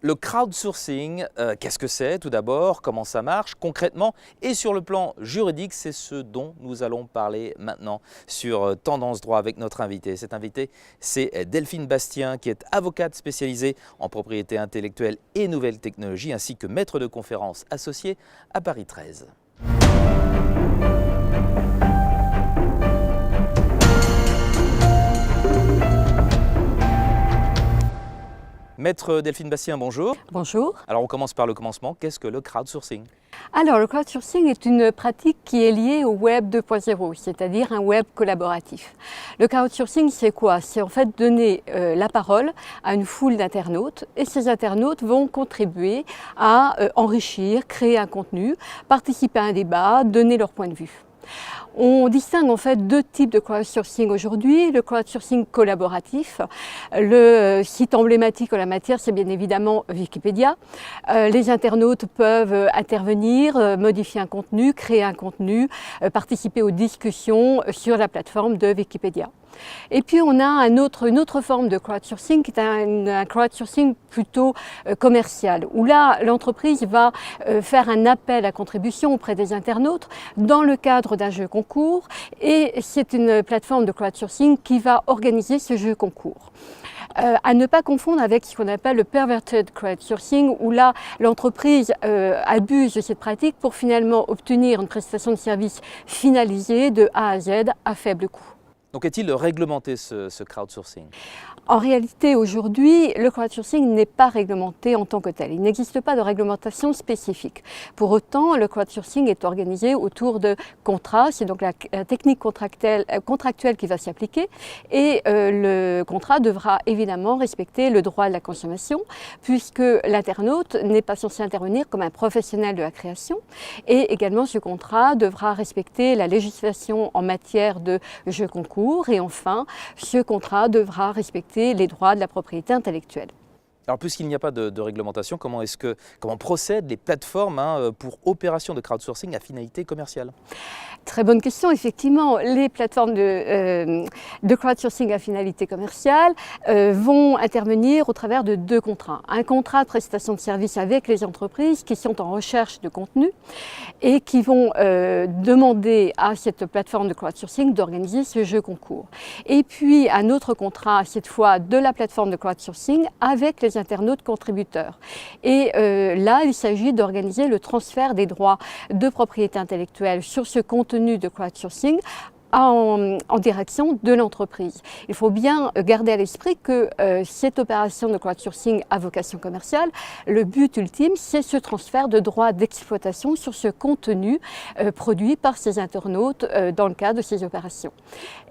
Le crowdsourcing, qu'est-ce que c'est tout d'abord? Comment ça marche concrètement? Et sur le plan juridique, c'est ce dont nous allons parler maintenant sur Tendance Droit avec notre invité. Cette invitée, c'est Delphine Bastien, qui est avocate spécialisée en propriété intellectuelle et nouvelles technologies, ainsi que maître de conférences associée à Paris 13. Maître Delphine Bastien, bonjour. Bonjour. Alors on commence par le commencement. Qu'est-ce que le crowdsourcing? Alors le crowdsourcing est une pratique qui est liée au Web 2.0, c'est-à-dire un web collaboratif. Le crowdsourcing, c'est quoi? C'est en fait donner la parole à une foule d'internautes et ces internautes vont contribuer à enrichir, créer un contenu, participer à un débat, donner leur point de vue. On distingue en fait deux types de crowdsourcing aujourd'hui. Le crowdsourcing collaboratif, le site emblématique en la matière, c'est bien évidemment Wikipédia. Les internautes peuvent intervenir, modifier un contenu, créer un contenu, participer aux discussions sur la plateforme de Wikipédia. Et puis on a une autre forme de crowdsourcing qui est un crowdsourcing plutôt commercial, où là l'entreprise va faire un appel à contribution auprès des internautes dans le cadre d'un jeu concours, et c'est une plateforme de crowdsourcing qui va organiser ce jeu concours. À ne pas confondre avec ce qu'on appelle le perverted crowdsourcing, où là l'entreprise abuse de cette pratique pour finalement obtenir une prestation de service finalisée de A à Z à faible coût. Donc est-il réglementé ce crowdsourcing? En réalité, aujourd'hui, le crowdsourcing n'est pas réglementé en tant que tel. Il n'existe pas de réglementation spécifique. Pour autant, le crowdsourcing est organisé autour de contrats. C'est donc la technique contractuelle qui va s'appliquer. Et le contrat devra évidemment respecter le droit de la consommation, puisque l'internaute n'est pas censé intervenir comme un professionnel de la création. Et également, ce contrat devra respecter la législation en matière de jeux concours. Et enfin, ce contrat devra respecter les droits de la propriété intellectuelle. Alors puisqu'il n'y a pas de réglementation, comment procèdent les plateformes pour opérations de crowdsourcing à finalité commerciale? Très bonne question, effectivement. Les plateformes de crowdsourcing à finalité commerciale vont intervenir au travers de deux contrats. Un contrat de prestation de service avec les entreprises qui sont en recherche de contenu et qui vont demander à cette plateforme de crowdsourcing d'organiser ce jeu concours. Et puis un autre contrat, cette fois de la plateforme de crowdsourcing avec les internautes contributeurs. Et là, il s'agit d'organiser le transfert des droits de propriété intellectuelle sur ce contenu de crowdsourcing en direction de l'entreprise. Il faut bien garder à l'esprit que cette opération de crowdsourcing à vocation commerciale, le but ultime, c'est ce transfert de droits d'exploitation sur ce contenu produit par ces internautes dans le cadre de ces opérations.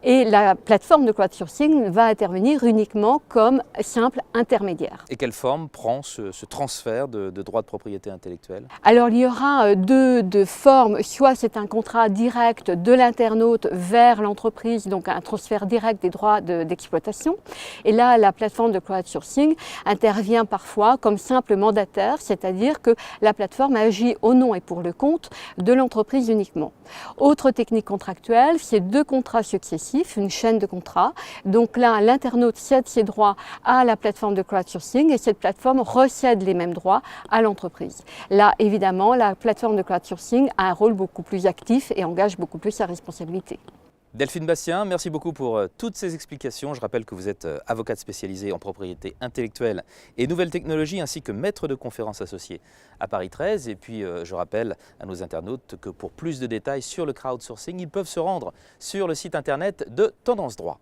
Et la plateforme de crowdsourcing va intervenir uniquement comme simple intermédiaire. Et quelle forme prend ce transfert de droits de propriété intellectuelle? Alors il y aura deux formes, soit c'est un contrat direct de l'internaute vers l'entreprise, donc un transfert direct des droits d'exploitation. Et là, la plateforme de crowdsourcing intervient parfois comme simple mandataire, c'est-à-dire que la plateforme agit au nom et pour le compte de l'entreprise uniquement. Autre technique contractuelle, c'est deux contrats successifs, une chaîne de contrats. Donc là, l'internaute cède ses droits à la plateforme de crowdsourcing et cette plateforme recède les mêmes droits à l'entreprise. Là, évidemment, la plateforme de crowdsourcing a un rôle beaucoup plus actif et engage beaucoup plus sa responsabilité. Delphine Bastien, merci beaucoup pour toutes ces explications. Je rappelle que vous êtes avocate spécialisée en propriété intellectuelle et nouvelles technologies, ainsi que maître de conférences associée à Paris 13. Et puis, je rappelle à nos internautes que pour plus de détails sur le crowdsourcing, ils peuvent se rendre sur le site internet de Tendance Droit.